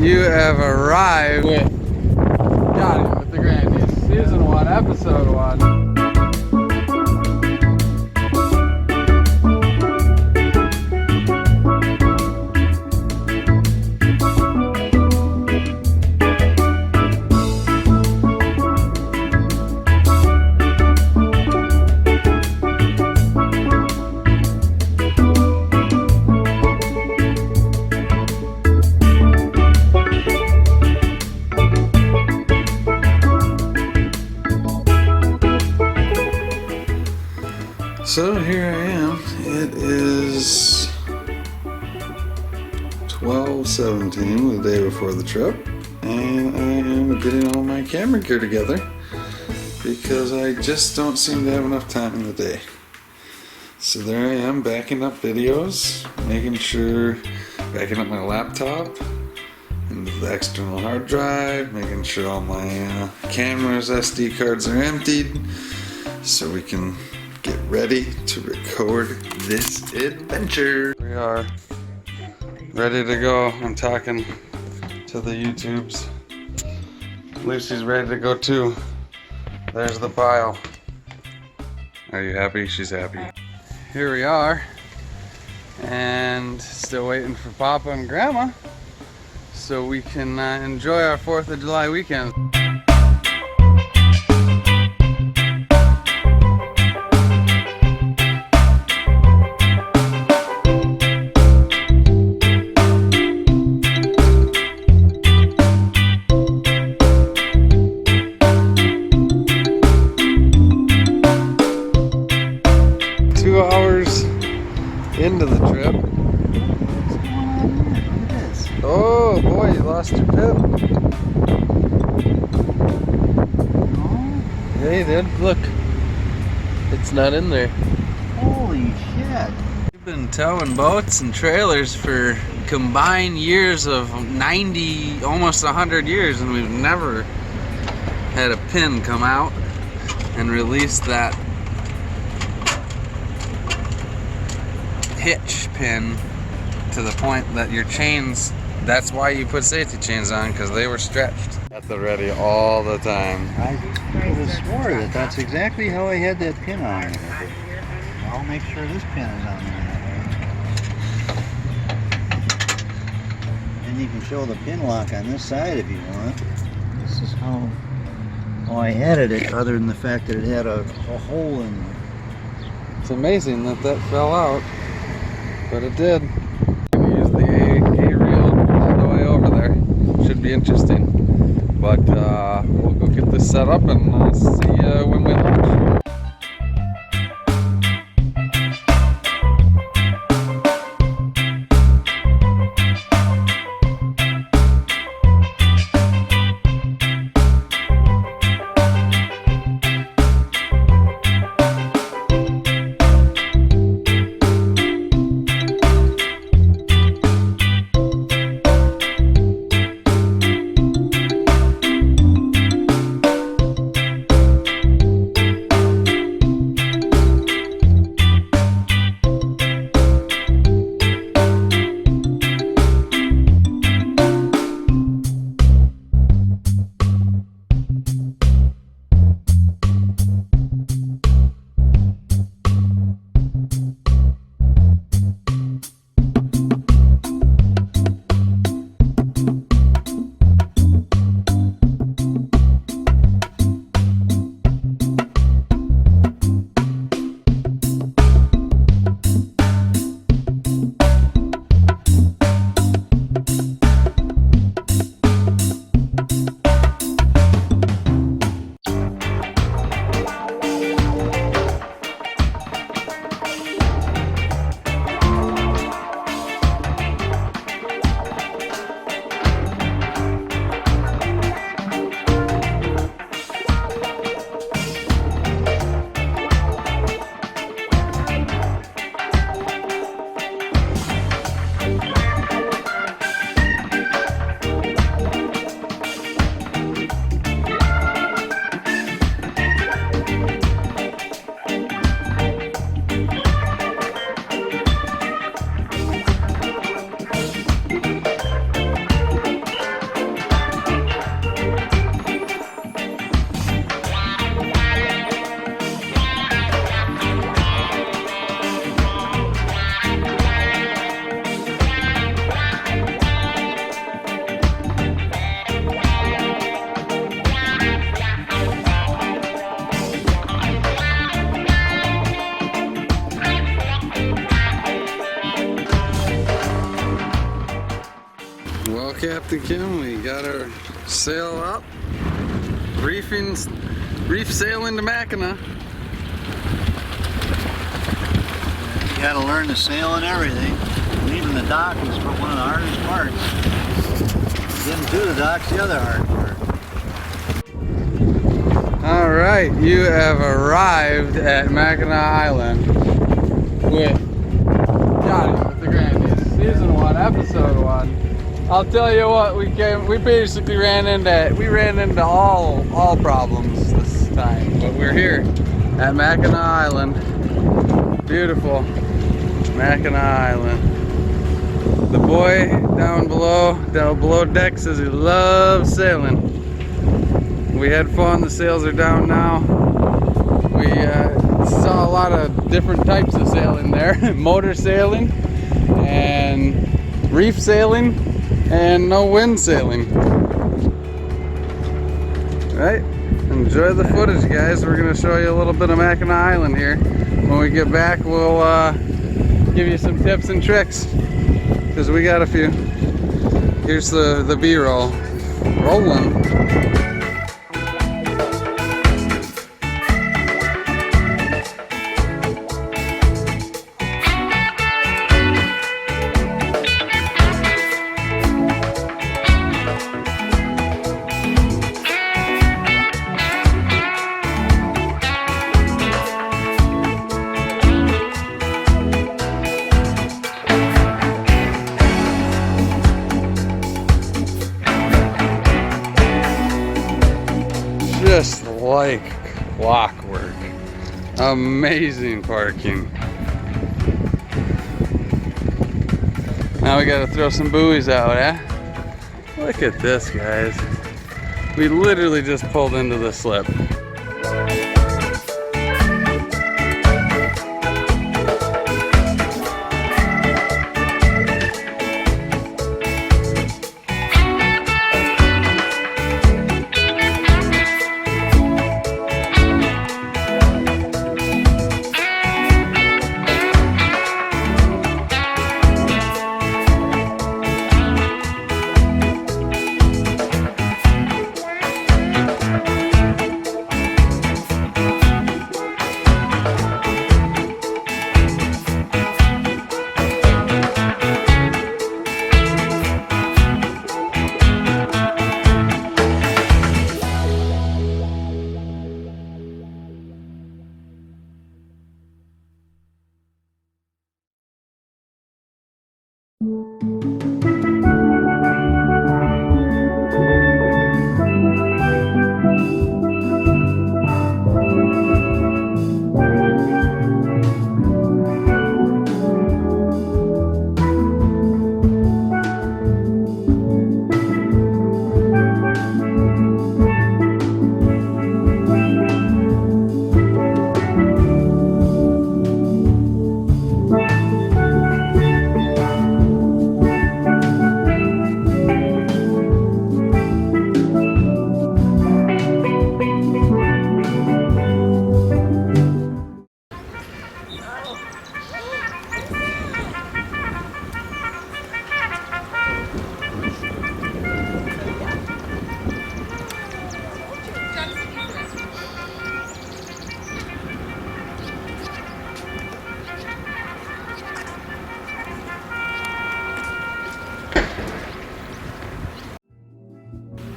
You have arrived with Yachting with the Grandys, Season 1, Episode 1. So here I am. It is 12/17, the day before the trip, and I am getting all my camera gear together because I just don't seem to have enough time in the day. So there I am, backing up videos, backing up my laptop into the external hard drive, making sure all my camera's SD cards are emptied so we can get ready to record this adventure. We are ready to go. I'm talking to the YouTubes. Lucy's ready to go too. There's the pile. Are you happy? She's happy. Here we are, and still waiting for Papa and Grandma so we can enjoy our 4th of July weekend. 2 hours into the trip. What's going on there? Look at this. Oh boy, you lost your pin. Oh, Yeah, you did. Look, it's not in there. holy shit. We've been towing boats and trailers for combined years of 90, almost 100 years, and we've never had a pin come out and release that hitch pin to the point that your chains, that's why you put safety chains on, because they were stretched. At the ready all the time. I could have swore that that's exactly how I had that pin on there. I'll make sure this pin is on there. And you can show the pin lock on this side if you want. This is how I added it, other than the fact that it had a hole in it. It's amazing that fell out, but it did. I'm gonna use the A-reel all the way over there. Should be interesting. But we'll go get this set up and see you when we launch. Yachting. We got our sail up, reef sailing to Mackinac. You gotta learn to sail and everything. Leaving the dock is one of the hardest parts. Getting to the dock's the other hard part. All right, you have arrived at Mackinac Island with Yachting with the Grandys, season 1, episode 1. I'll tell you what, we basically ran into all problems this time, but we're here at Mackinac Island. Beautiful Mackinac Island. The boy down below deck says he loves sailing. We had fun. The sails are down now. We saw a lot of different types of sailing there. Motor sailing and reef sailing and no wind sailing. Right? Enjoy the footage, guys. We're going to show you a little bit of Mackinac Island here. When we get back, we'll give you some tips and tricks, because we got a few. Here's the B-roll. Rolling. Just like clockwork. Amazing parking. Now we gotta throw some buoys out, eh? Look at this, guys. We literally just pulled into the slip.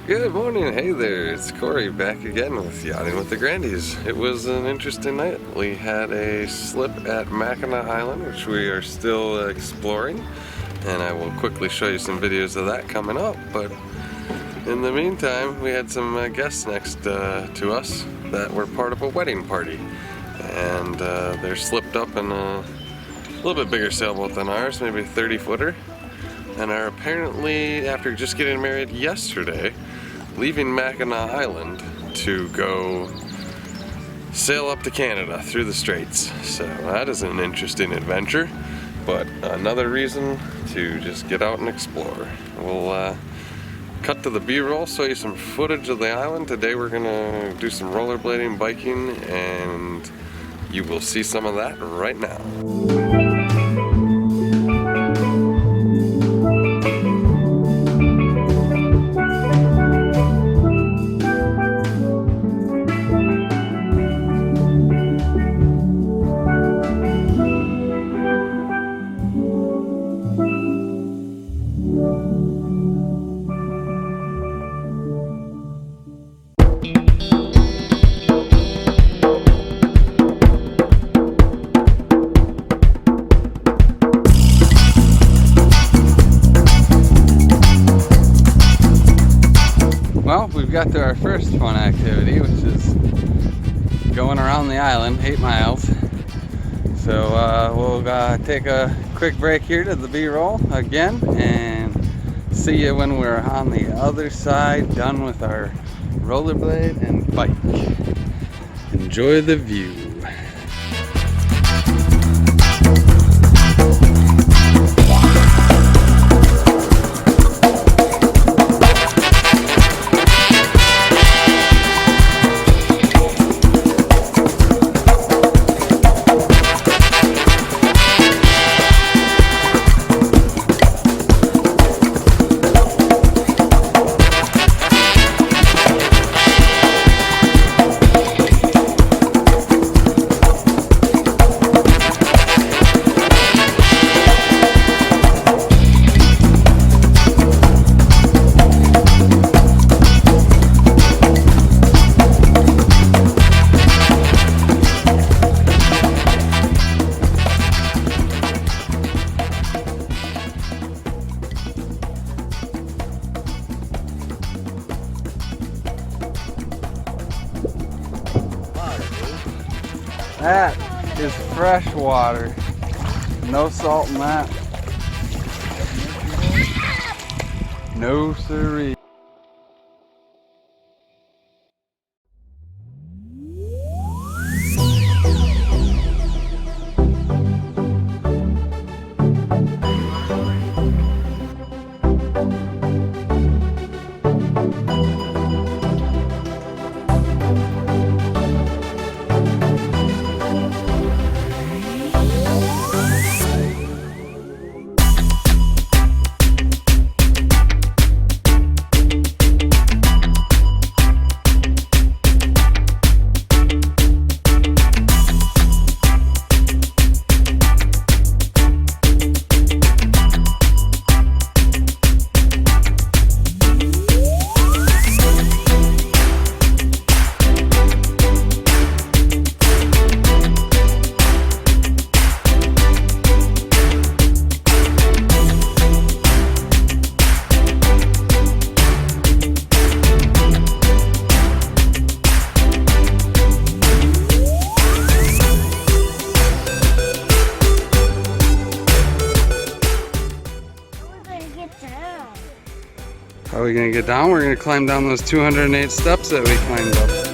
Good morning, hey there, it's Corey back again with Yachting with the Grandys. It was an interesting night. We had a slip at Mackinac Island, which we are still exploring, and I will quickly show you some videos of that coming up. But in the meantime, we had some guests next to us that were part of a wedding party, and they're slipped up in a little bit bigger sailboat than ours, maybe a 30-footer, and are apparently, after just getting married yesterday, leaving Mackinac Island to go sail up to Canada through the Straits. So that is an interesting adventure, but another reason to just get out and explore. We'll cut to the B-roll, show you some footage of the island. Today we're gonna do some rollerblading, biking, and you will see some of that right now. first fun activity, which is going around the island, 8 miles. So we'll take a quick break here to the B-roll again, and see you when we're on the other side, done with our rollerblade and bike. Enjoy the view. That is fresh water. No salt in that. No siree. How are we gonna get down? We're gonna climb down those 208 steps that we climbed up.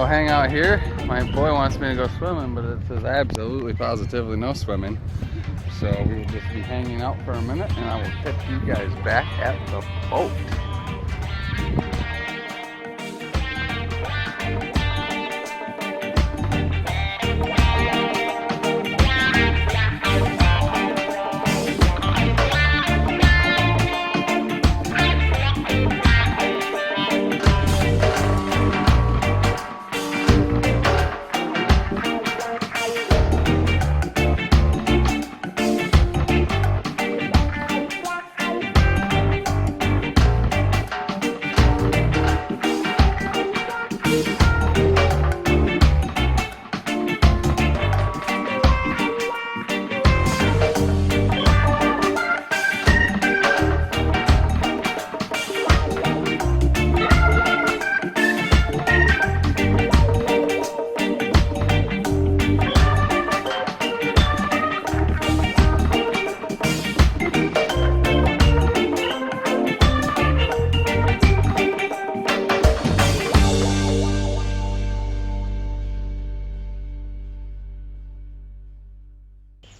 we'll hang out here. My boy wants me to go swimming, but it says absolutely positively no swimming. So we will just be hanging out for a minute, and I will catch you guys back at the boat.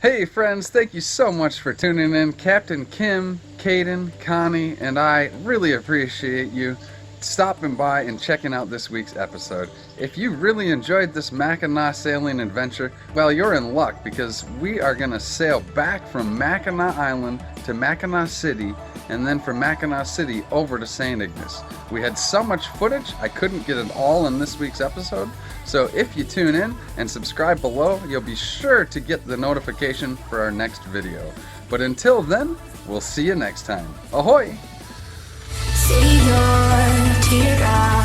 Hey friends, thank you so much for tuning in. Captain Kim, Caden, Connie, and I really appreciate you stopping by and checking out this week's episode. If you really enjoyed this Mackinac sailing adventure, well, you're in luck because we are going to sail back from Mackinac Island to Mackinac City, and then from Mackinac City over to St. Ignace. We had so much footage, I couldn't get it all in this week's episode, so if you tune in and subscribe below, you'll be sure to get the notification for our next video. But until then, we'll see you next time. Ahoy! See your teardrop.